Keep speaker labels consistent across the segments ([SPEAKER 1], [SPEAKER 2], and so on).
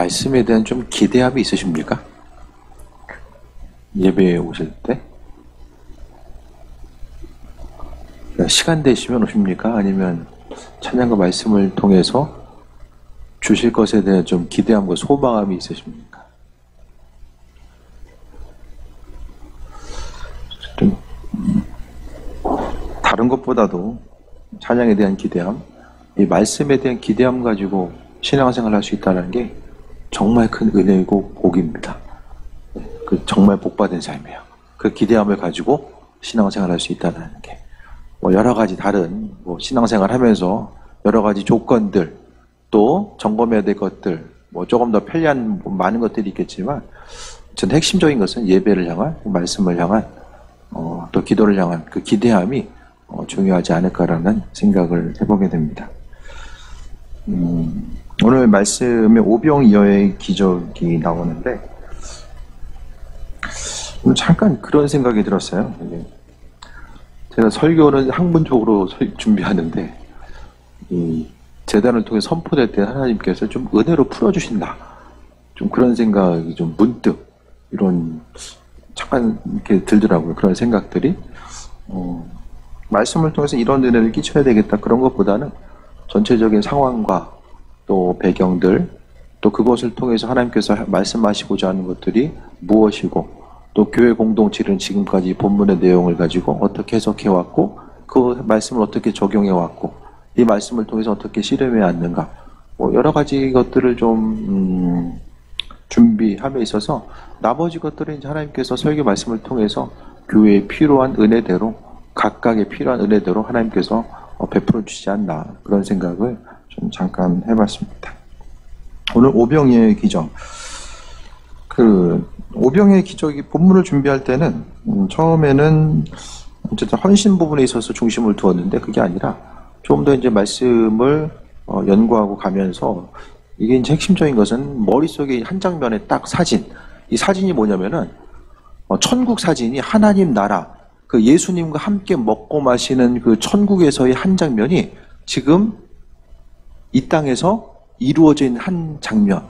[SPEAKER 1] 말씀에 대한 좀 기대함이 있으십니까? 예배에 오실 때? 시간 되시면 오십니까? 아니면 찬양과 말씀을 통해서 주실 것에 대한 좀 기대함과 소망함이 있으십니까? 좀 다른 것보다도 찬양에 대한 기대함, 이 말씀에 대한 기대함 가지고 신앙생활을 할 수 있다는 게 정말 큰 은혜이고 복입니다. 그 정말 복받은 삶이에요. 그 기대함을 가지고 신앙생활을 할 수 있다는 게 여러 가지 다른 신앙생활 하면서 여러 가지 조건들 또 점검해야 될 것들 조금 더 편리한 많은 것들이 있겠지만 전 핵심적인 것은 예배를 향한 말씀을 향한 또 기도를 향한 그 기대함이 중요하지 않을까라는 생각을 해보게 됩니다. 오늘 말씀에 오병이어의 기적이 나오는데 잠깐 그런 생각이 들었어요. 제가 설교는 학문적으로 준비하는데 이 재단을 통해 선포될 때 하나님께서 좀 은혜로 풀어주신다. 좀 그런 생각이 좀 문득 이런 잠깐 이렇게 들더라고요. 그런 생각들이 말씀을 통해서 이런 은혜를 끼쳐야 되겠다 그런 것보다는 전체적인 상황과 또 배경들 또 그것을 통해서 하나님께서 말씀하시고자 하는 것들이 무엇이고 또 교회 공동체는 지금까지 본문의 내용을 가지고 어떻게 해석해왔고 그 말씀을 어떻게 적용해왔고 이 말씀을 통해서 어떻게 실험해 왔는가 여러 가지 것들을 좀 준비함에 있어서 나머지 것들은 이제 하나님께서 설교 말씀을 통해서 교회에 필요한 은혜대로 각각의 필요한 은혜대로 하나님께서 베풀어 주시지 않나 그런 생각을 좀 잠깐 해봤습니다. 오늘 오병이어의 기적 오병이어의 기적이 본문을 준비할 때는 처음에는 어쨌든 헌신 부분에 있어서 중심을 두었는데 그게 아니라 좀 더 이제 말씀을 연구하고 가면서 이게 이제 핵심적인 것은 머릿속에 한 장면의 딱 사진 이 사진이 뭐냐면은 천국 사진이 하나님 나라 그 예수님과 함께 먹고 마시는 그 천국에서의 한 장면이 지금 이 땅에서 이루어진 한 장면.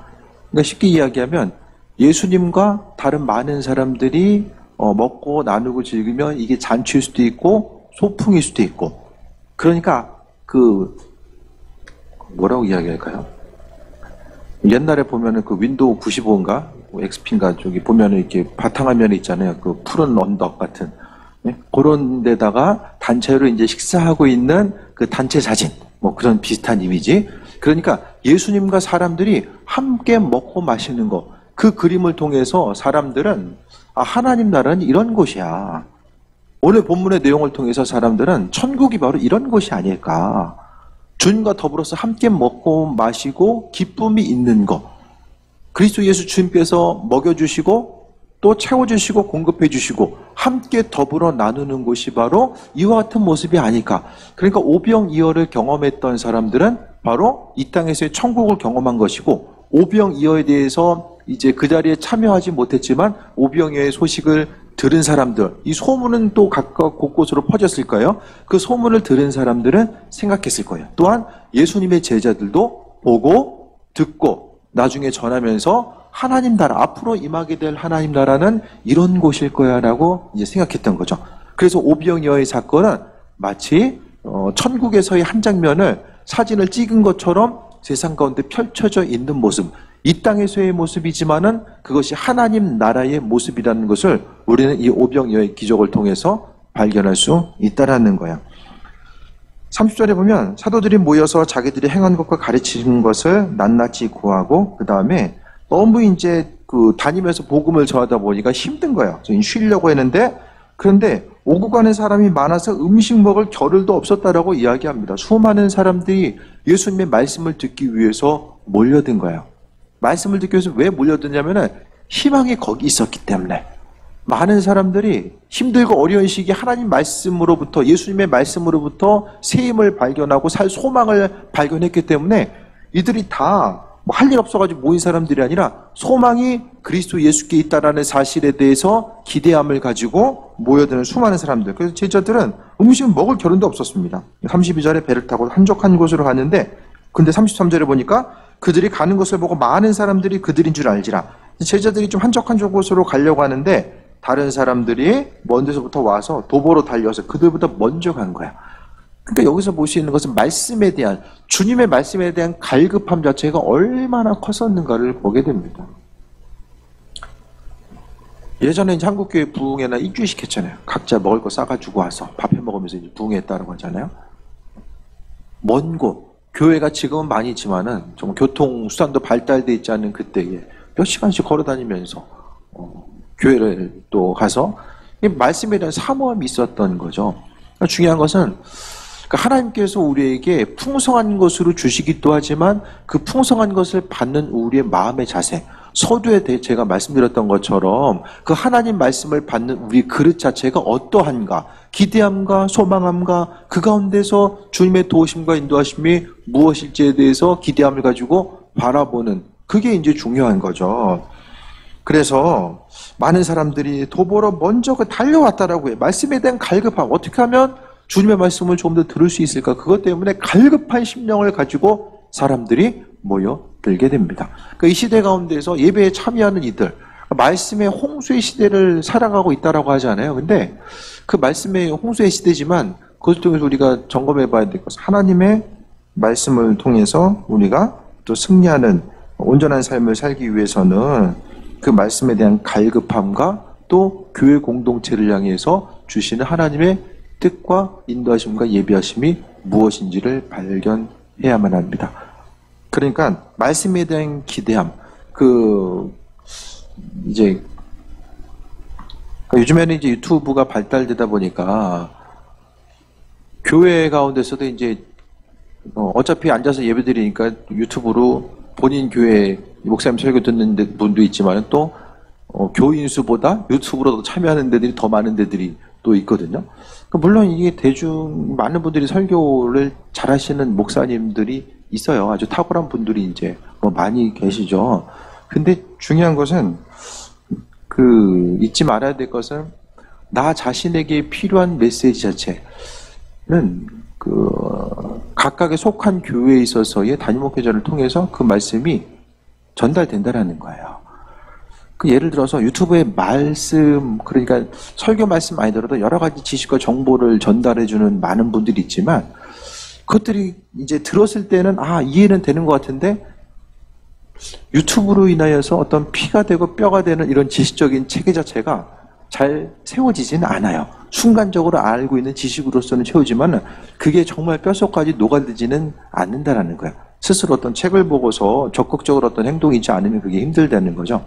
[SPEAKER 1] 그러니까 쉽게 이야기하면 예수님과 다른 많은 사람들이 먹고 나누고 즐기면 이게 잔치일 수도 있고 소풍일 수도 있고 그러니까 뭐라고 이야기할까요? 옛날에 보면은 그 윈도우 95인가 XP인가 저기 보면은 이렇게 바탕화면에 있잖아요. 그 푸른 언덕 같은 그런 데다가 단체로 이제 식사하고 있는 그 단체 사진 그런 비슷한 이미지. 그러니까 예수님과 사람들이 함께 먹고 마시는 거 그 그림을 통해서 사람들은 하나님 나라는 이런 곳이야. 오늘 본문의 내용을 통해서 사람들은 천국이 바로 이런 곳이 아닐까. 주님과 더불어서 함께 먹고 마시고 기쁨이 있는 것. 그리스도 예수 주님께서 먹여주시고 또 채워주시고 공급해주시고 함께 더불어 나누는 곳이 바로 이와 같은 모습이 아닐까. 그러니까 오병이어를 경험했던 사람들은 바로 이 땅에서의 천국을 경험한 것이고 오병이어에 대해서 이제 그 자리에 참여하지 못했지만 오병이어의 소식을 들은 사람들, 이 소문은 또 각각 곳곳으로 퍼졌을 거예요. 그 소문을 들은 사람들은 생각했을 거예요. 또한 예수님의 제자들도 보고 듣고 나중에 전하면서 하나님 나라, 앞으로 임하게 될 하나님 나라는 이런 곳일 거야 라고 이제 생각했던 거죠. 그래서 오병이어의 사건은 마치 천국에서의 한 장면을 사진을 찍은 것처럼 세상 가운데 펼쳐져 있는 모습, 이 땅에서의 모습이지만은 그것이 하나님 나라의 모습이라는 것을 우리는 이 오병이어의 기적을 통해서 발견할 수 있다라는 거야. 30절에 보면 사도들이 모여서 자기들이 행한 것과 가르치는 것을 낱낱이 구하고 그 다음에 너무 이제 다니면서 복음을 전하다 보니까 힘든 거예요. 쉬려고 했는데 그런데 오고 가는 사람이 많아서 음식 먹을 겨를도 없었다라고 이야기합니다. 수많은 사람들이 예수님의 말씀을 듣기 위해서 몰려든 거예요. 말씀을 듣기 위해서 왜 몰려드냐면은 희망이 거기 있었기 때문에 많은 사람들이 힘들고 어려운 시기에 하나님 말씀으로부터 예수님의 말씀으로부터 새 힘을 발견하고 살 소망을 발견했기 때문에 이들이 다 할 일 없어가지고 모인 사람들이 아니라 소망이 그리스도 예수께 있다라는 사실에 대해서 기대함을 가지고 모여드는 수많은 사람들. 그래서 제자들은 음식을 먹을 겨를도 없었습니다. 32절에 배를 타고 한적한 곳으로 갔는데 근데 33절에 보니까 그들이 가는 것을 보고 많은 사람들이 그들인 줄 알지라. 제자들이 좀 한적한적 곳으로 가려고 하는데 다른 사람들이 먼 데서부터 와서 도보로 달려서 그들보다 먼저 간 거야. 그러니까 여기서 볼 수 있는 것은 말씀에 대한, 주님의 말씀에 대한 갈급함 자체가 얼마나 컸었는가를 보게 됩니다. 예전에 이제 한국교회 부흥회나 일주일씩 했잖아요. 각자 먹을 거 싸가지고 와서 밥해 먹으면서 이제 부흥회했다고 하잖아요. 먼 곳, 교회가 지금은 많이 있지만은 정말 교통 수단도 발달돼 있지 않은 그때에 몇 시간씩 걸어 다니면서 교회를 또 가서 이 말씀에 대한 사모함이 있었던 거죠. 그러니까 중요한 것은 하나님께서 우리에게 풍성한 것으로 주시기도 하지만 그 풍성한 것을 받는 우리의 마음의 자세, 서두에 대해 제가 말씀드렸던 것처럼 그 하나님 말씀을 받는 우리 그릇 자체가 어떠한가, 기대함과 소망함과 그 가운데서 주님의 도우심과 인도하심이 무엇일지에 대해서 기대함을 가지고 바라보는, 그게 이제 중요한 거죠. 그래서 많은 사람들이 도보로 먼저 달려왔다라고 해요. 말씀에 대한 갈급함, 어떻게 하면 주님의 말씀을 조금 더 들을 수 있을까? 그것 때문에 갈급한 심령을 가지고 사람들이 모여들게 됩니다. 그러니까 이 시대 가운데서 예배에 참여하는 이들, 말씀의 홍수의 시대를 살아가고 있다라고 하잖아요. 근데 그 말씀의 홍수의 시대지만 그것을 통해서 우리가 점검해 봐야 될 것은 하나님의 말씀을 통해서 우리가 또 승리하는 온전한 삶을 살기 위해서는 그 말씀에 대한 갈급함과 또 교회 공동체를 향해서 주시는 하나님의 뜻과 인도하심과 예비하심이 무엇인지를 발견해야만 합니다. 그러니까 말씀에 대한 기대함, 이제 요즘에는 이제 유튜브가 발달되다 보니까 교회 가운데서도 이제 어차피 앉아서 예배드리니까 유튜브로 본인 교회 목사님 설교 듣는 분도 있지만 또 교인 수보다 유튜브로 참여하는 데들이 더 많은 데들이 또 있거든요. 물론 이게 많은 분들이 설교를 잘하시는 목사님들이 있어요. 아주 탁월한 분들이 이제 많이 계시죠. 근데 중요한 것은 잊지 말아야 될 것은 나 자신에게 필요한 메시지 자체는 각각의 속한 교회에 있어서의 담임 목회자를 통해서 그 말씀이 전달된다라는 거예요. 예를 들어서 유튜브에 말씀, 그러니까 설교 말씀 아니더라도 여러 가지 지식과 정보를 전달해주는 많은 분들이 있지만 그것들이 이제 들었을 때는 이해는 되는 것 같은데 유튜브로 인하여서 어떤 피가 되고 뼈가 되는 이런 지식적인 체계 자체가 잘 세워지지는 않아요. 순간적으로 알고 있는 지식으로서는 채우지만 그게 정말 뼛속까지 녹아들지는 않는다라는 거야. 스스로 어떤 책을 보고서 적극적으로 어떤 행동이 있지 않으면 그게 힘들다는 거죠.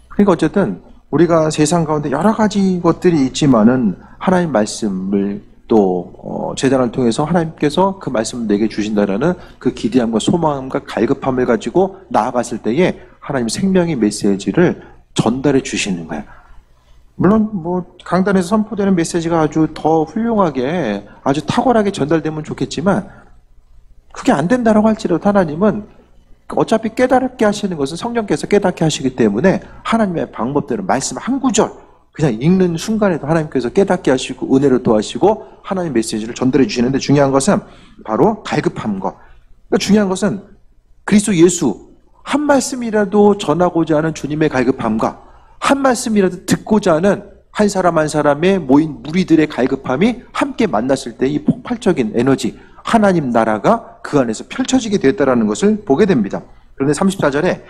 [SPEAKER 1] 그러니까 어쨌든 우리가 세상 가운데 여러 가지 것들이 있지만은 하나님 말씀을 또 제단을 통해서 하나님께서 그 말씀을 내게 주신다라는 그 기대함과 소망과 갈급함을 가지고 나아갔을 때에 하나님 생명의 메시지를 전달해 주시는 거예요. 물론 강단에서 선포되는 메시지가 아주 더 훌륭하게 아주 탁월하게 전달되면 좋겠지만 그게 안 된다라고 할지라도 하나님은 어차피 깨닫게 하시는 것은 성령께서 깨닫게 하시기 때문에 하나님의 방법대로 말씀 한 구절 그냥 읽는 순간에도 하나님께서 깨닫게 하시고 은혜를 도와주시고 하나님의 메시지를 전달해 주시는데 중요한 것은 바로 갈급한 것. 그러니까 중요한 것은 그리스도 예수 한 말씀이라도 전하고자 하는 주님의 갈급함과 한 말씀이라도 듣고자 하는 한 사람 한 사람의 모인 무리들의 갈급함이 함께 만났을 때 이 폭발적인 에너지, 하나님 나라가 그 안에서 펼쳐지게 되었다는 것을 보게 됩니다. 그런데 34절에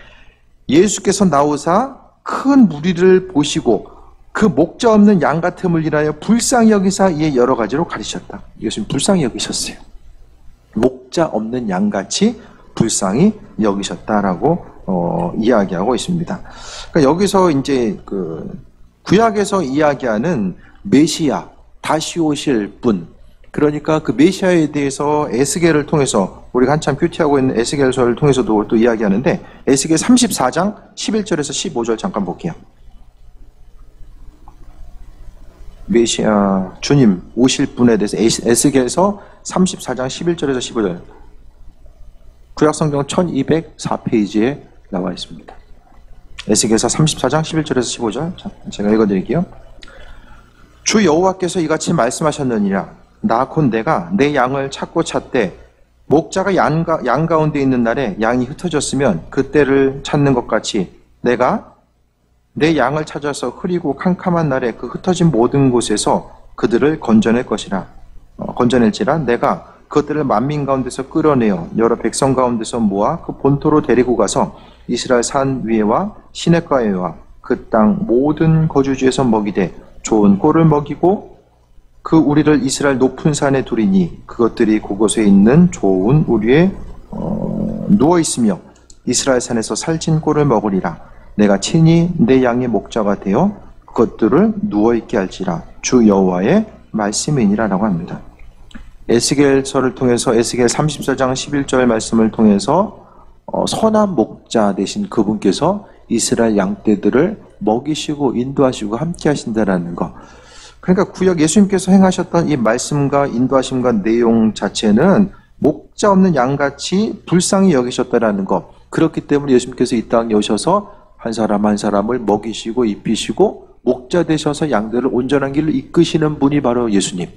[SPEAKER 1] 예수께서 나오사 큰 무리를 보시고 그 목자 없는 양 같음을 인하여 불쌍히 여기사 이에 여러 가지로 가르치셨다. 예수님 불쌍히 여기셨어요. 목자 없는 양같이 불쌍히 여기셨다라고 이야기하고 있습니다. 그러니까 여기서 이제 구약에서 이야기하는 메시아, 다시 오실 분, 그러니까 그 메시아에 대해서 에스겔을 통해서 우리가 한참 큐티하고 있는 에스겔서를 통해서도 또 이야기하는데 에스겔 34장 11절에서 15절 잠깐 볼게요. 메시아 주님 오실 분에 대해서 에스겔서 34장 11절에서 15절 구약성경 1204페이지에 나와 있습니다. 에스겔서 34장 11절에서 15절 제가 읽어드릴게요. 주 여호와께서 이같이 말씀하셨느니라 나 곧 내가 내 양을 찾고 찾되 목자가 양 가운데 있는 날에 양이 흩어졌으면 그때를 찾는 것 같이 내가 내 양을 찾아서 흐리고 캄캄한 날에 그 흩어진 모든 곳에서 그들을 건져낼지라 내가 그것들을 만민 가운데서 끌어내어 여러 백성 가운데서 모아 그 본토로 데리고 가서 이스라엘 산 위에와 시냇가에와 그 땅 모든 거주지에서 먹이되 좋은 꼴을 먹이고 그 우리를 이스라엘 높은 산에 두리니 그것들이 그곳에 있는 좋은 우리에 누워있으며 이스라엘 산에서 살찐 꼴을 먹으리라. 내가 친히 내 양의 목자가 되어 그것들을 누워있게 할지라. 주 여호와의 말씀이니라 라고 합니다. 에스겔서를 통해서 에스겔 34장 11절 말씀을 통해서 선한 목자 되신 그분께서 이스라엘 양떼들을 먹이시고 인도하시고 함께 하신다라는 것. 그러니까 구약 예수님께서 행하셨던 이 말씀과 인도하심과 내용 자체는 목자 없는 양같이 불쌍히 여기셨다라는 것. 그렇기 때문에 예수님께서 이 땅에 오셔서 한 사람 한 사람을 먹이시고 입히시고 목자 되셔서 양들을 온전한 길을 이끄시는 분이 바로 예수님.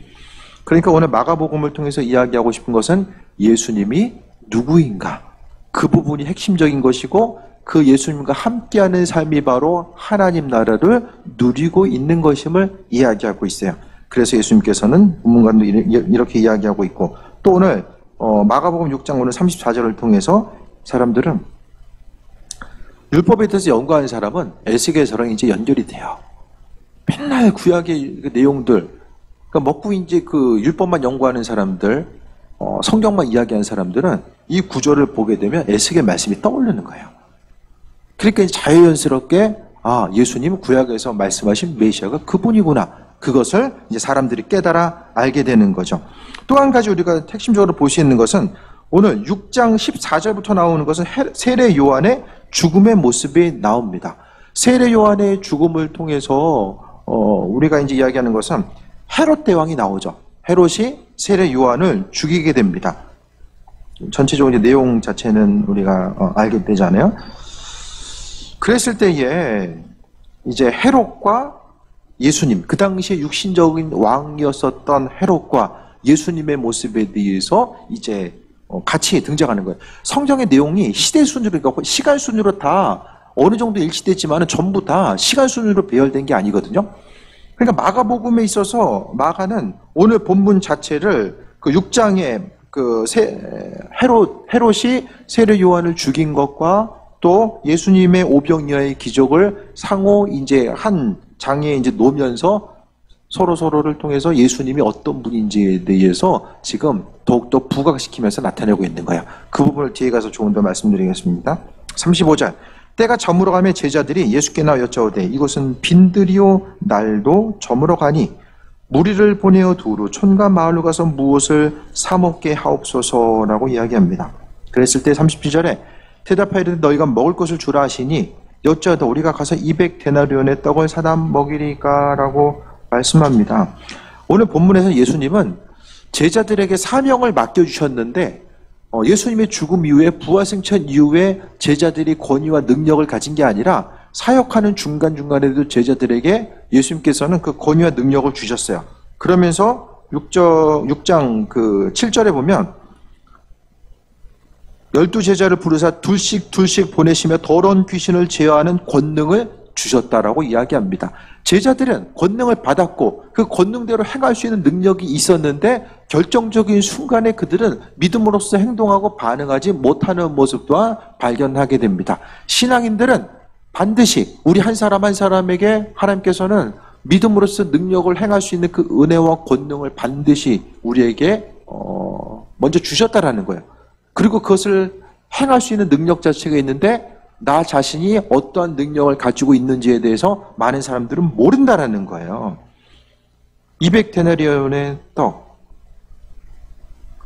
[SPEAKER 1] 그러니까 오늘 마가복음을 통해서 이야기하고 싶은 것은 예수님이 누구인가? 그 부분이 핵심적인 것이고 그 예수님과 함께하는 삶이 바로 하나님 나라를 누리고 있는 것임을 이야기하고 있어요. 그래서 예수님께서는 본문관도 이렇게 이야기하고 있고 또 오늘 마가복음 6장 오늘 34절을 통해서 사람들은 율법에 대해서 연구하는 사람은 에스겔서랑 이제 연결이 돼요. 맨날 구약의 그 내용들, 그러니까 먹고 이제 그 율법만 연구하는 사람들, 성경만 이야기하는 사람들은 이 구절을 보게 되면 에스겔 말씀이 떠오르는 거예요. 그러니까 자연스럽게 예수님 구약에서 말씀하신 메시아가 그분이구나. 그것을 이제 사람들이 깨달아 알게 되는 거죠. 또 한 가지 우리가 핵심적으로 볼 수 있는 것은 오늘 6장 14절부터 나오는 것은 세례 요한의 죽음의 모습이 나옵니다. 세례 요한의 죽음을 통해서 우리가 이제 이야기하는 것은 헤롯 대왕이 나오죠. 헤롯이 세례 요한을 죽이게 됩니다. 전체적으로 이제 내용 자체는 우리가 알게 되잖아요. 그랬을 때에 이제 헤롯과 예수님, 그 당시에 육신적인 왕이었었던 헤롯과 예수님의 모습에 대해서 이제 같이 등장하는 거예요. 성경의 내용이 시대 순위로, 그러니까 시간 순위로 다 어느 정도 일치됐지만 전부 다 시간 순위로 배열된 게 아니거든요. 그러니까 마가복음에 있어서 마가는 오늘 본문 자체를 그 6장에 그 헤롯이 세례 요한을 죽인 것과 또 예수님의 오병이어의 기적을 상호 이제 한 장에 이제 놓으면서 서로를 통해서 예수님이 어떤 분인지에 대해서 지금 더욱더 부각시키면서 나타내고 있는 거야. 그 부분을 뒤에 가서 조금 더 말씀드리겠습니다. 35절. 때가 저물어 가며 제자들이 예수께 나와 여짜오되 이곳은 빈들이요 날도 저물어 가니 무리를 보내어 두루 촌과 마을로 가서 무엇을 사 먹게 하옵소서라고 이야기합니다. 그랬을 때 37절에 대답하이르되 너희가 먹을 것을 주라 하시니 여짜오되 우리가 가서 200데나리온의 떡을 사다 먹이리까 라고 말씀합니다. 오늘 본문에서 예수님은 제자들에게 사명을 맡겨주셨는데 예수님의 죽음 이후에 부활승천 이후에 제자들이 권위와 능력을 가진 게 아니라 사역하는 중간중간에도 제자들에게 예수님께서는 그 권위와 능력을 주셨어요. 그러면서 6장 그 7절에 보면 12제자를 부르사 둘씩 보내시며 더러운 귀신을 제어하는 권능을 주셨다라고 이야기합니다. 제자들은 권능을 받았고 그 권능대로 행할 수 있는 능력이 있었는데 결정적인 순간에 그들은 믿음으로써 행동하고 반응하지 못하는 모습 또한 발견하게 됩니다. 신앙인들은 반드시 우리 한 사람 한 사람에게 하나님께서는 믿음으로써 능력을 행할 수 있는 그 은혜와 권능을 반드시 우리에게 먼저 주셨다라는 거예요. 그리고 그것을 행할 수 있는 능력 자체가 있는데 나 자신이 어떠한 능력을 가지고 있는지에 대해서 많은 사람들은 모른다라는 거예요. 200데나리온의 떡.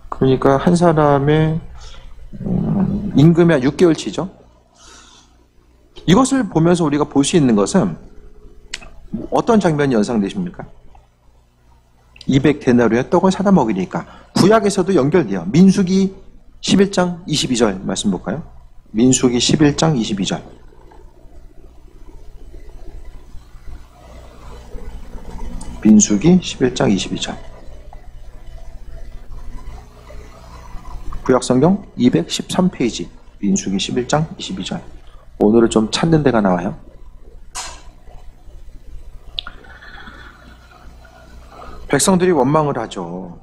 [SPEAKER 1] 그러니까 한 사람의 임금이 한 6개월치죠. 이것을 보면서 우리가 볼 수 있는 것은 어떤 장면이 연상되십니까? 200데나리온의 떡을 사다 먹이니까 구약에서도 연결돼요. 민수기 11장 22절 말씀 볼까요? 민수기 11장 22절. 민수기 11장 22절. 구약성경 213페이지, 민수기 11장 22절. 오늘은 좀 찾는 데가 나와요. 백성들이 원망을 하죠.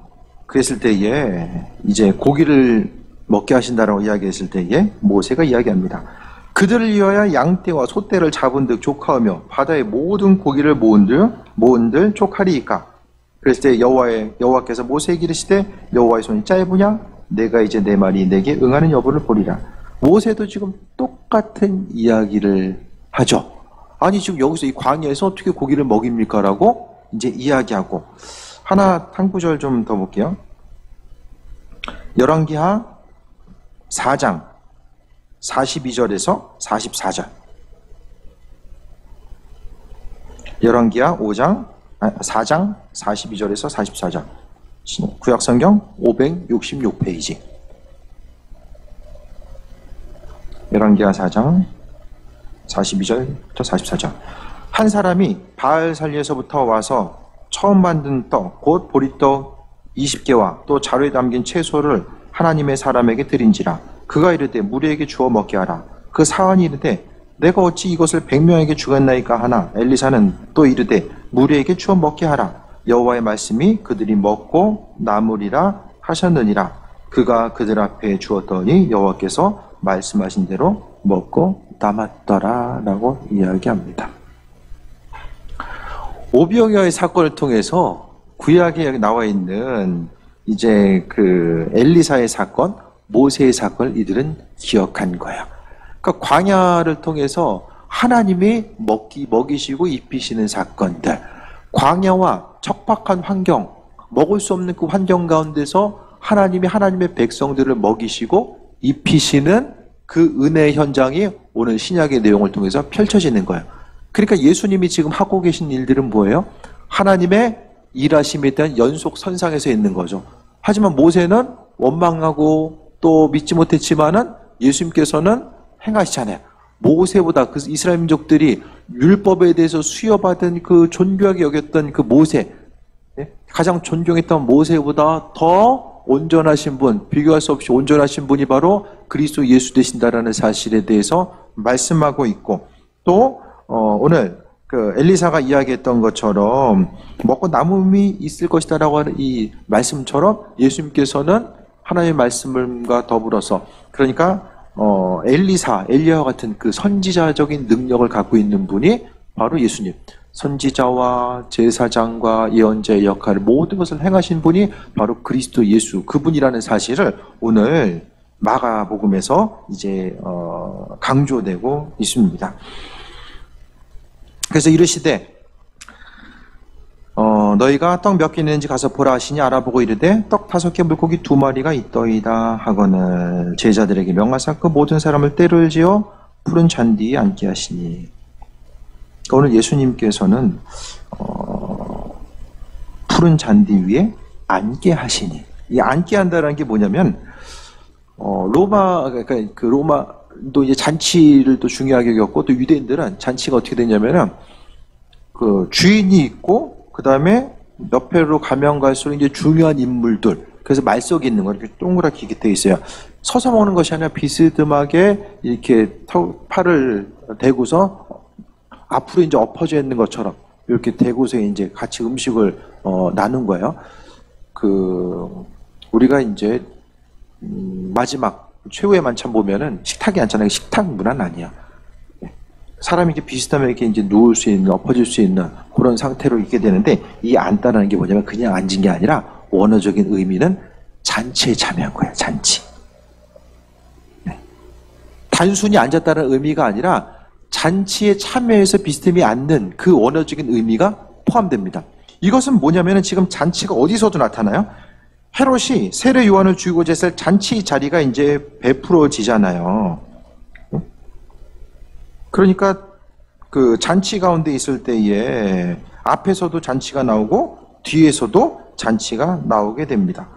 [SPEAKER 1] 그랬을 때에 이제 고기를 먹게 하신다라고 이야기했을 때에 모세가 이야기합니다. 그들을 위하여 양떼와 소떼를 잡은 듯 족하오며 바다의 모든 고기를 모은들 족하리이까. 그랬을 때 여호와께서 모세에게 이르시되 여호와의 손이 짧으냐? 내가 이제 내 말이 내게 응하는 여부를 보리라. 모세도 지금 똑같은 이야기를 하죠. 아니 지금 여기서 이 광야에서 어떻게 고기를 먹입니까? 라고 이제 이야기하고. 한 구절 좀 더 볼게요. 열왕기하 4장 42절에서 44절. 열왕기하 4장 42절에서 44절. 구약성경 566페이지. 열왕기하 4장 42절부터 44절. 한 사람이 바알살리에서부터 와서 처음 만든 떡, 곧 보리떡 20개와 또 자루에 담긴 채소를 하나님의 사람에게 드린지라. 그가 이르되 무리에게 주어 먹게 하라. 그 사환이 이르되 내가 어찌 이것을 100명에게 주겠나이까 하나. 엘리사는 또 이르되 무리에게 주어 먹게 하라. 여호와의 말씀이 그들이 먹고 남으리라 하셨느니라. 그가 그들 앞에 주었더니 여호와께서 말씀하신 대로 먹고 남았더라 라고 이야기합니다. 오병이어의 사건을 통해서 구약에 나와 있는 이제 그 엘리사의 사건, 모세의 사건을 이들은 기억한 거예요. 그러니까 광야를 통해서 하나님이 먹이시고 입히시는 사건들, 광야와 척박한 환경, 먹을 수 없는 그 환경 가운데서 하나님이 하나님의 백성들을 먹이시고 입히시는 그 은혜의 현장이 오늘 신약의 내용을 통해서 펼쳐지는 거예요. 그러니까 예수님이 지금 하고 계신 일들은 뭐예요? 하나님의 일하심에 대한 연속 선상에서 있는 거죠. 하지만 모세는 원망하고 또 믿지 못했지만은 예수님께서는 행하시잖아요. 모세보다 그 이스라엘 민족들이 율법에 대해서 수여받은 그 존귀하게 여겼던 그 모세, 가장 존경했던 모세보다 더 온전하신 분, 비교할 수 없이 온전하신 분이 바로 그리스도 예수 되신다라는 사실에 대해서 말씀하고 있고, 또 오늘 그 엘리사가 이야기했던 것처럼 먹고 남음이 있을 것이다라고 하는 이 말씀처럼 예수님께서는 하나님의 말씀과 더불어서, 그러니까 엘리야와 같은 그 선지자적인 능력을 갖고 있는 분이 바로 예수님, 선지자와 제사장과 예언자의 역할을 모든 것을 행하신 분이 바로 그리스도 예수, 그분이라는 사실을 오늘 마가복음에서 이제 강조되고 있습니다. 그래서 이르시되 너희가 떡 몇 개 있는지 가서 보라 하시니 알아보고 이르되 떡 5개 물고기 2마리가 있더이다 하거늘 제자들에게 명하사 그 모든 사람을 때를 지어 푸른 잔디에 앉게 하시니. 오늘 예수님께서는 푸른 잔디 위에 앉게 하시니, 이 앉게 한다는 게 뭐냐면 그러니까 그 로마도 이제 잔치를 또 중요하게 여겼고, 또 유대인들은 잔치가 어떻게 되냐면은 그 주인이 있고 그 다음에 옆에로 가면 갈수록 이제 중요한 인물들, 그래서 말석이 있는 거 이렇게 동그랗게 이렇게 돼 있어요. 서서 먹는 것이 아니라 비스듬하게 이렇게 팔을 대고서 앞으로 이제 엎어져 있는 것처럼 이렇게 대고서 이제 같이 음식을 나눈 거예요. 우리가 이제 마지막 최후의 만찬 보면은 식탁이 앉잖아요. 식탁 문화는 아니야. 사람이 이렇게 비슷하게 이제 누울 수 있는, 엎어질 수 있는 그런 상태로 있게 되는데, 이 앉다라는 게 뭐냐면 그냥 앉은 게 아니라 원어적인 의미는 잔치에 참여한 거예요. 잔치. 네. 단순히 앉았다는 의미가 아니라 잔치에 참여해서 비스듬히 앉는 그 원어적인 의미가 포함됩니다. 이것은 뭐냐면은 지금 잔치가 어디서도 나타나요? 헤롯이 세례 요한을 죽이고자 했을 잔치 자리가 이제 베풀어지잖아요. 그러니까 그 잔치 가운데 있을 때에 앞에서도 잔치가 나오고 뒤에서도 잔치가 나오게 됩니다.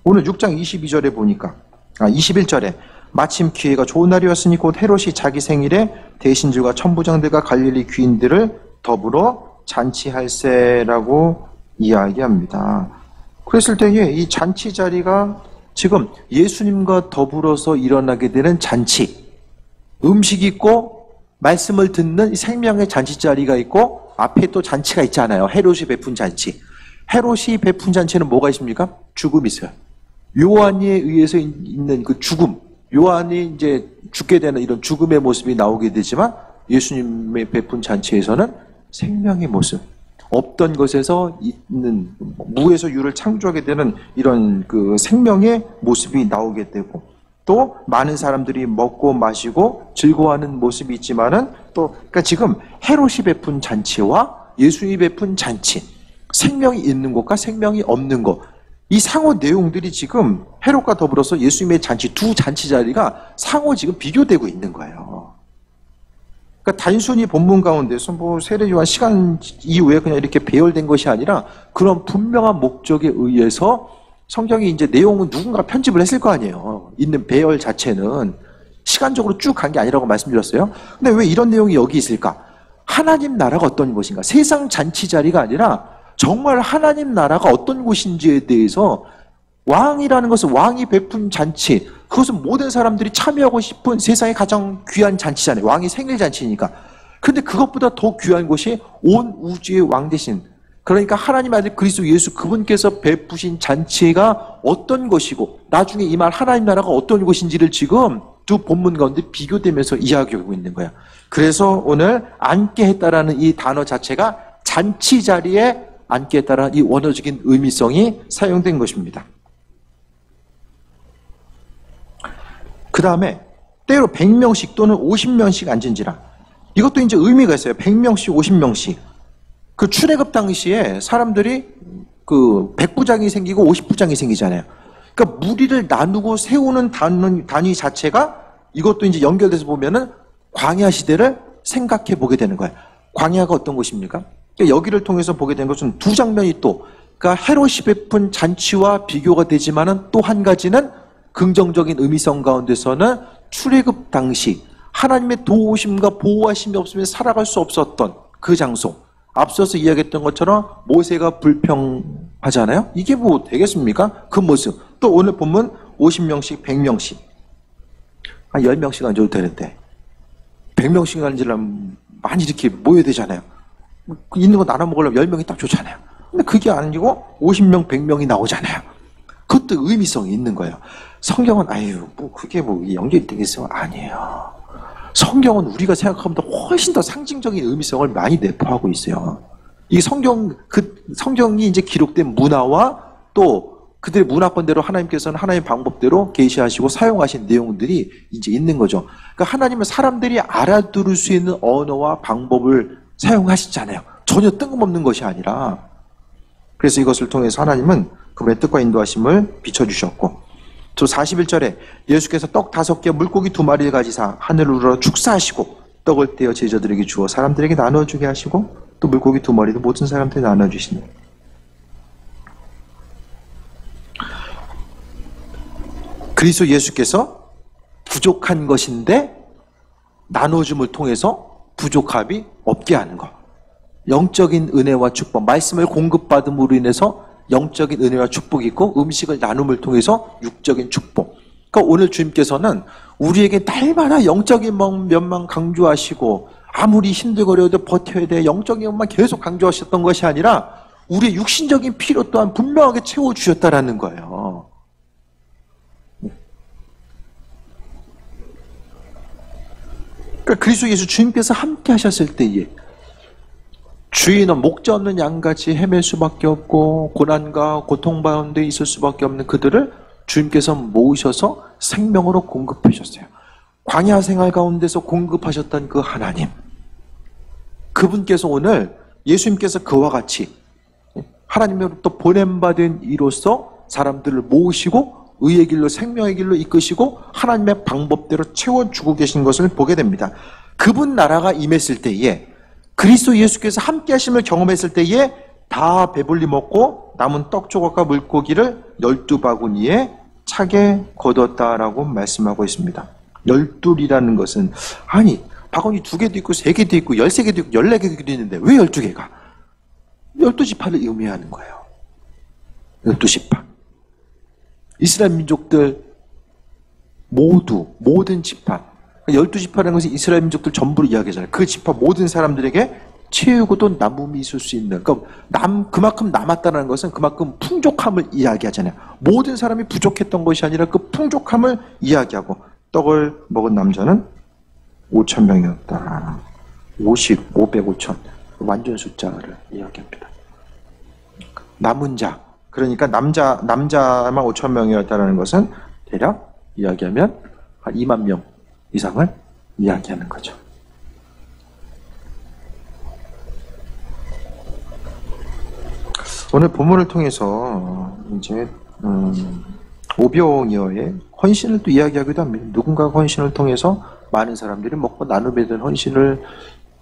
[SPEAKER 1] 오늘 6장 22절에 보니까 21절에 마침 기회가 좋은 날이었으니 곧 헤롯이 자기 생일에 대신들과 천부장들과 갈릴리 귀인들을 더불어 잔치할세라고 이야기합니다. 그랬을 때에 이 잔치 자리가 지금 예수님과 더불어서 일어나게 되는 잔치, 음식이 있고 말씀을 듣는 생명의 잔치 자리가 있고 앞에 또 잔치가 있잖아요. 헤롯이 베푼 잔치. 헤롯이 베푼 잔치는 뭐가 있습니까? 죽음이 있어요. 요한에 의해서 있는 그 죽음, 요한이 이제 죽게 되는 이런 죽음의 모습이 나오게 되지만 예수님의 베푼 잔치에서는 생명의 모습, 없던 것에서 있는, 무에서 유를 창조하게 되는 이런 그 생명의 모습이 나오게 되고, 또 많은 사람들이 먹고 마시고 즐거워하는 모습이 있지만은 또 그러니까 지금 헤롯이 베푼 잔치와 예수님이 베푼 잔치, 생명이 있는 것과 생명이 없는 것, 이 상호 내용들이 지금 헤롯과 더불어서 예수님의 잔치, 두 잔치 자리가 상호 지금 비교되고 있는 거예요. 그러니까 단순히 본문 가운데서 뭐 세례요한 시간 이후에 그냥 이렇게 배열된 것이 아니라 그런 분명한 목적에 의해서 성경이 이제 내용은 누군가 편집을 했을 거 아니에요. 있는 배열 자체는 시간적으로 쭉 간 게 아니라고 말씀드렸어요. 근데 왜 이런 내용이 여기 있을까? 하나님 나라가 어떤 것인가? 세상 잔치 자리가 아니라 정말 하나님 나라가 어떤 곳인지에 대해서, 왕이라는 것은 왕이 베푼 잔치, 그것은 모든 사람들이 참여하고 싶은 세상의 가장 귀한 잔치잖아요. 왕의 생일 잔치니까. 근데 그것보다 더 귀한 것이 온 우주의 왕 대신, 그러니까 하나님 아들 그리스도 예수 그분께서 베푸신 잔치가 어떤 것이고 나중에 임할 하나님 나라가 어떤 것인지를 지금 두 본문 가운데 비교되면서 이야기하고 있는 거야. 그래서 오늘 앉게 했다라는 이 단어 자체가 잔치 자리에 앉게 했다라는 이 원어적인 의미성이 사용된 것입니다. 그 다음에 때로 100명씩 또는 50명씩 앉은지라. 이것도 이제 의미가 있어요. 100명씩 50명씩. 그 출애굽 당시에 사람들이 그 100부장이 생기고 50부장이 생기잖아요. 그러니까 무리를 나누고 세우는 단위 자체가 이것도 이제 연결돼서 보면은 광야 시대를 생각해 보게 되는 거예요. 광야가 어떤 곳입니까? 그러니까 여기를 통해서 보게 된 것은 두 장면이 또, 그러니까 헤롯이 베푼 잔치와 비교가 되지만은 또 한 가지는 긍정적인 의미성 가운데서는 출애굽 당시 하나님의 도우심과 보호하심이 없으면 살아갈 수 없었던 그 장소, 앞서서 이야기했던 것처럼 모세가 불평하잖아요. 이게 뭐 되겠습니까? 그 모습. 또 오늘 보면 50명씩 100명씩 한 10명씩 앉아도 되는데 100명씩 앉으려면 많이 이렇게 모여야 되잖아요. 있는 거 나눠 먹으려면 10명이 딱 좋잖아요. 근데 그게 아니고 50명 100명이 나오잖아요. 그것도 의미성이 있는 거예요. 성경은 아유 뭐 그게 뭐 연결이 되겠어요? 아니에요. 성경은 우리가 생각하보다 훨씬 더 상징적인 의미성을 많이 내포하고 있어요. 이 성경이 이제 기록된 문화와 또 그들의 문화권대로 하나님께서는 하나님의 방법대로 계시하시고 사용하신 내용들이 이제 있는 거죠. 그러니까 하나님은 사람들이 알아들을 수 있는 언어와 방법을 사용하시잖아요. 전혀 뜬금없는 것이 아니라. 그래서 이것을 통해서 하나님은 그분의 뜻과 인도하심을 비춰주셨고, 또 41절에 예수께서 떡 5개 물고기 2마리를 가지사 하늘을 우러러 축사하시고 떡을 떼어 제자들에게 주어 사람들에게 나눠주게 하시고 또 물고기 2마리도 모든 사람들에게 나눠주시니. 그리스도 예수께서 부족한 것인데 나눠줌을 통해서 부족함이 없게 하는 것. 영적인 은혜와 축복, 말씀을 공급받음으로 인해서 영적인 은혜와 축복이 있고 음식을 나눔을 통해서 육적인 축복. 그러니까 오늘 주님께서는 우리에게 날마다 영적인 면만 강조하시고 아무리 힘들거려도 버텨야 돼 영적인 면만 계속 강조하셨던 것이 아니라 우리의 육신적인 필요 또한 분명하게 채워주셨다라는 거예요. 그러니까 그리스도 예수 주님께서 함께 하셨을 때에 주인은 목자 없는 양같이 헤맬 수밖에 없고 고난과 고통 가운데 있을 수밖에 없는 그들을 주님께서 모으셔서 생명으로 공급해 주셨어요. 광야 생활 가운데서 공급하셨던 그 하나님, 그분께서 오늘 예수님께서 그와 같이 하나님으로부터 보냄받은 이로써 사람들을 모으시고 의의 길로 생명의 길로 이끄시고 하나님의 방법대로 채워주고 계신 것을 보게 됩니다. 그분 나라가 임했을 때에 그리스도 예수께서 함께 하심을 경험했을 때에 다 배불리 먹고 남은 떡 조각과 물고기를 12바구니에 차게 거뒀다라고 말씀하고 있습니다. 12이라는 것은 아니 바구니 2개도 있고 3개도 있고 13개도 있고 14개도 있는데 왜 12개가? 12지파를 의미하는 거예요. 12지파. 이스라엘 민족들 모두, 모든 지파, 12지파라는 것은 이스라엘 민족들 전부를 이야기하잖아요. 그 지파 모든 사람들에게 채우고도 남음이 있을 수 있는, 그러니까 그만큼 남았다는 것은 그만큼 풍족함을 이야기하잖아요. 모든 사람이 부족했던 것이 아니라 그 풍족함을 이야기하고, 떡을 먹은 남자는 5,000명이었다. 50, 500, 5,000. 완전 숫자를 이야기합니다. 남은 자, 그러니까 남자만 5,000명이었다는 것은 대략 이야기하면 한 2만 명 이상을 이야기하는 거죠. 오늘 본문을 통해서 이제 오병이어의 헌신을 또 이야기하기도 합니다. 누군가가 헌신을 통해서 많은 사람들이 먹고 나누게 된 헌신을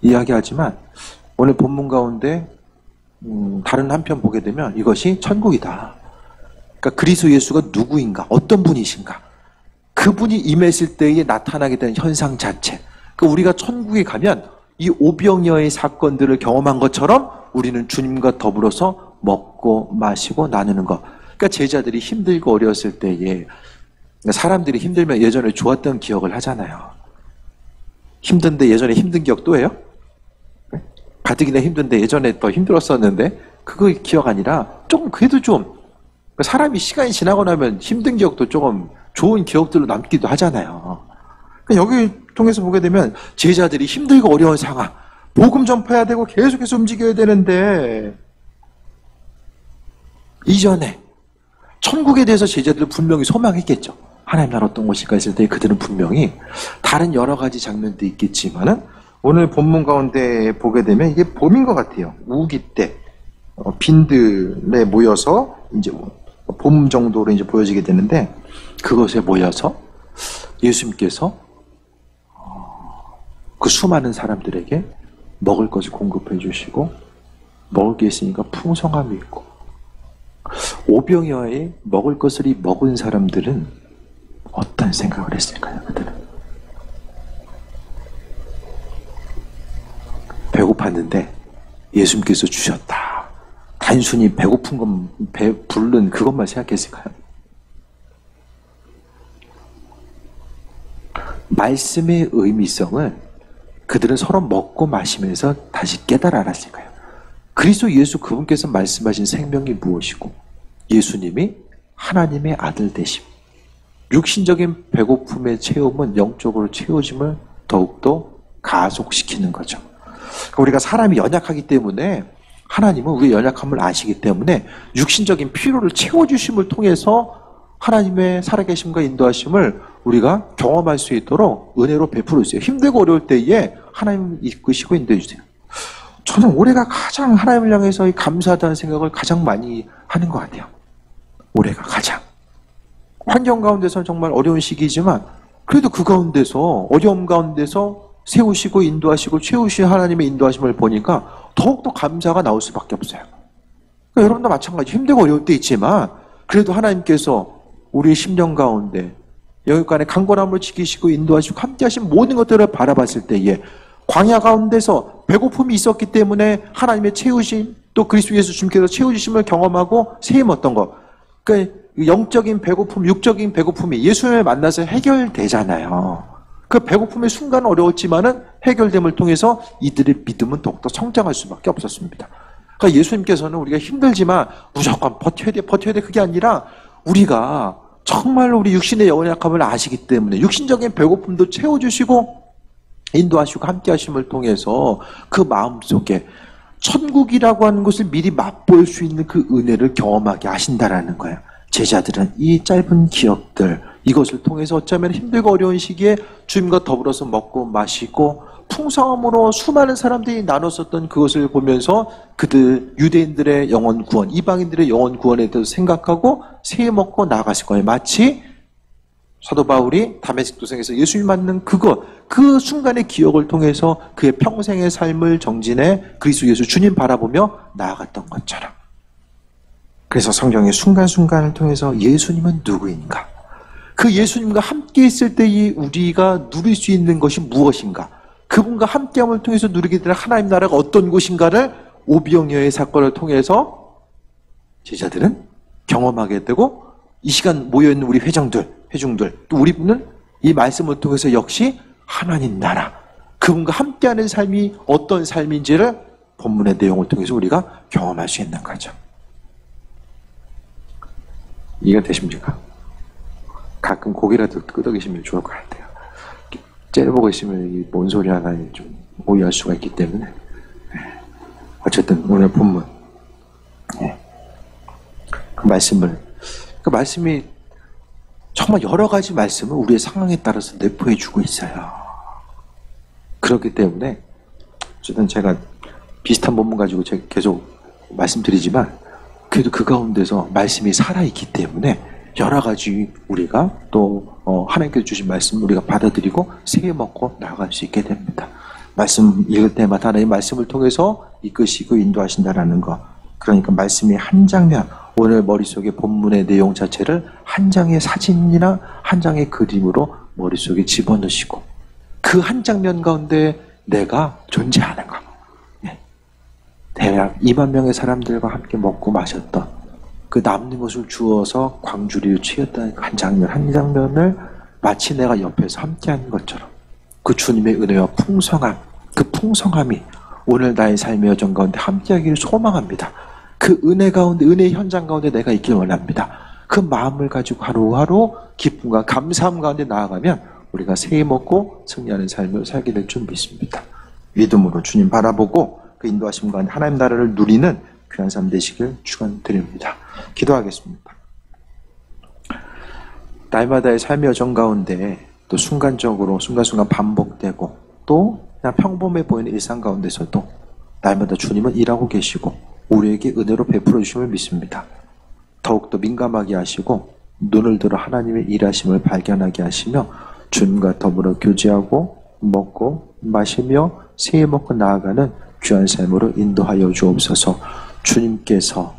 [SPEAKER 1] 이야기하지만 오늘 본문 가운데 다른 한편 보게 되면 이것이 천국이다. 그러니까 그리스도 예수가 누구인가, 어떤 분이신가, 그분이 임했을 때에 나타나게 되는 현상 자체. 그러니까 우리가 천국에 가면 이 오병이어의 사건들을 경험한 것처럼 우리는 주님과 더불어서 먹고 마시고 나누는 것. 그러니까 제자들이 힘들고 어려웠을 때에 사람들이 힘들면 예전에 좋았던 기억을 하잖아요. 힘든데 예전에 힘든 기억 또 해요? 가뜩이나 힘든데 예전에 더 힘들었었는데 그거 기억 아니라 조금 그래도 좀 사람이 시간이 지나고 나면 힘든 기억도 조금 좋은 기억들로 남기도 하잖아요. 여기 통해서 보게 되면 제자들이 힘들고 어려운 상황, 복음 전파해야 되고 계속해서 움직여야 되는데 이전에 천국에 대해서 제자들은 분명히 소망했겠죠. 하나님 나라 어떤 곳일까 했을 때 그들은 분명히 다른 여러 가지 장면도 있겠지만은 오늘 본문 가운데 보게 되면 이게 봄인 것 같아요. 우기 때 빈들에 모여서 이제 봄 정도로 이제 보여지게 되는데 그것에 모여서 예수님께서 그 수많은 사람들에게 먹을 것을 공급해 주시고 먹을 게 있으니까 풍성함이 있고 오병이어에 먹을 것을 먹은 사람들은 어떤 생각을 했을까요? 그들은 배고팠는데 예수님께서 주셨다. 단순히 배고픈 건 배 부른 그것만 생각했을까요? 말씀의 의미성을 그들은 서로 먹고 마시면서 다시 깨달아 알았을까요? 그리스도 예수 그분께서 말씀하신 생명이 무엇이고 예수님이 하나님의 아들 되심, 육신적인 배고픔의 채움은 영적으로 채워짐을 더욱더 가속시키는 거죠. 우리가 사람이 연약하기 때문에 하나님은 우리의 연약함을 아시기 때문에 육신적인 필요를 채워주심을 통해서 하나님의 살아계심과 인도하심을 우리가 경험할 수 있도록 은혜로 베풀어 주세요. 힘들고 어려울 때에 하나님 이끄시고 인도해 주세요. 저는 올해가 가장 하나님을 향해서 감사하다는 생각을 가장 많이 하는 것 같아요. 올해가 가장. 환경 가운데서는 정말 어려운 시기이지만 그래도 그 가운데서 어려움 가운데서 세우시고 인도하시고 채우신 하나님의 인도하심을 보니까 더욱더 감사가 나올 수밖에 없어요. 그러니까 여러분도 마찬가지 힘들고 어려울 때 있지만 그래도 하나님께서 우리의 심령 가운데 여기까지 강건함으로 지키시고 인도하시고 함께하신 모든 것들을 바라봤을 때에 광야 가운데서 배고픔이 있었기 때문에 하나님의 채우심 또 그리스도 예수 주님께서 채워주심을 경험하고 세임 어떤 것, 그러니까 영적인 배고픔, 육적인 배고픔이 예수님을 만나서 해결되잖아요. 그 배고픔의 순간은 어려웠지만은 해결됨을 통해서 이들의 믿음은 더욱더 성장할 수밖에 없었습니다. 그러니까 예수님께서는 우리가 힘들지만 무조건 버텨야 돼 그게 아니라 우리가 정말 우리 육신의 연약함을 아시기 때문에 육신적인 배고픔도 채워주시고 인도하시고 함께하심을 통해서 그 마음속에 천국이라고 하는 것을 미리 맛볼 수 있는 그 은혜를 경험하게 하신다라는 거예요. 제자들은 이 짧은 기억들, 이것을 통해서 어쩌면 힘들고 어려운 시기에 주님과 더불어서 먹고 마시고 풍성함으로 수많은 사람들이 나눴었던 그것을 보면서 그들 유대인들의 영혼 구원, 이방인들의 영혼 구원에 대해서 생각하고 새해 먹고 나아갔을 거예요. 마치 사도 바울이 다메섹 도성에서 예수님 만난 그 순간의 기억을 통해서 그의 평생의 삶을 정진해 그리스도 예수 주님 바라보며 나아갔던 것처럼. 그래서 성경의 순간순간을 통해서 예수님은 누구인가? 그 예수님과 함께 있을 때의 우리가 누릴 수 있는 것이 무엇인가? 그분과 함께함을 통해서 누리게 되는 하나님 나라가 어떤 곳인가를 오병이어의 사건을 통해서 제자들은 경험하게 되고 이 시간 모여있는 우리 회중들, 또 우리는 이 말씀을 통해서 역시 하나님 나라, 그분과 함께하는 삶이 어떤 삶인지를 본문의 내용을 통해서 우리가 경험할 수 있는 거죠. 이해가 되십니까? 가끔 고개라도 끄덕이시면 좋을 것 같아요. 째려보고 있으면 뭔 소리 하나 좀 오해할 수가 있기 때문에. 어쨌든 오늘 본문, 그 말씀이 정말 여러 가지 말씀을 우리의 상황에 따라서 내포해 주고 있어요. 그렇기 때문에 어쨌든 제가 비슷한 본문 가지고 제가 계속 말씀드리지만 그래도 그 가운데서 말씀이 살아있기 때문에 여러 가지 우리가 또 하나님께서 주신 말씀 우리가 받아들이고 새겨먹고 나아갈 수 있게 됩니다. 말씀 읽을 때마다 하나님의 말씀을 통해서 이끄시고 인도하신다라는 거. 그러니까 말씀이 한 장면, 오늘 머릿속에 본문의 내용 자체를 한 장의 사진이나 한 장의 그림으로 머릿속에 집어넣으시고 그 한 장면 가운데 내가 존재하는 거. 대략 2만 명의 사람들과 함께 먹고 마셨던 그 남는 것을 주어서 광주리를 취했다는 한 장면을 마치 내가 옆에서 함께하는 것처럼 그 주님의 은혜와 풍성함, 그 풍성함이 오늘 나의 삶의 여정 가운데 함께하기를 소망합니다. 그 은혜 가운데, 은혜의 현장 가운데 내가 있길 원합니다. 그 마음을 가지고 하루하루 기쁨과 감사함 가운데 나아가면 우리가 새해 먹고 승리하는 삶을 살게 될 줄 믿습니다. 믿음으로 주님 바라보고 그 인도하심 가운데 하나님 나라를 누리는 귀한 삶 되시길 축원드립니다. 기도하겠습니다. 날마다의 삶의 여정 가운데 또 순간적으로 순간순간 반복되고 또 그냥 평범해 보이는 일상 가운데서도 날마다 주님은 일하고 계시고 우리에게 은혜로 베풀어 주심을 믿습니다. 더욱더 민감하게 하시고 눈을 들어 하나님의 일하심을 발견하게 하시며 주님과 더불어 교제하고 먹고 마시며 새해 먹고 나아가는 귀한 삶으로 인도하여 주옵소서. 주님께서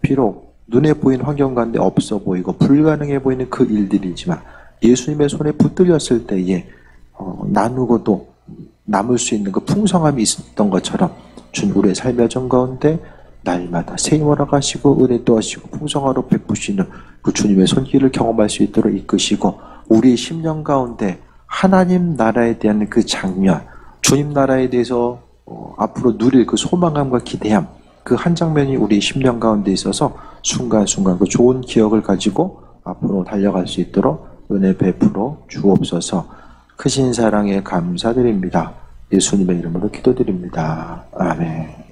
[SPEAKER 1] 비록 눈에 보이는 환경 가운데 없어 보이고 불가능해 보이는 그 일들이지만 예수님의 손에 붙들렸을 때에 나누고도 남을 수 있는 그 풍성함이 있었던 것처럼 주님 우리의 삶의 여정 가운데 날마다 새임을 하시고 은혜도 하시고 풍성하로 베푸시는 그 주님의 손길을 경험할 수 있도록 이끄시고 우리의 심령 가운데 하나님 나라에 대한 그 장면, 주님 나라에 대해서 앞으로 누릴 그 소망함과 기대함, 그 한 장면이 우리 심령 가운데 있어서 순간순간 그 좋은 기억을 가지고 앞으로 달려갈 수 있도록 은혜 베풀어 주옵소서. 크신 사랑에 감사드립니다. 예수님의 이름으로 기도드립니다. 아멘.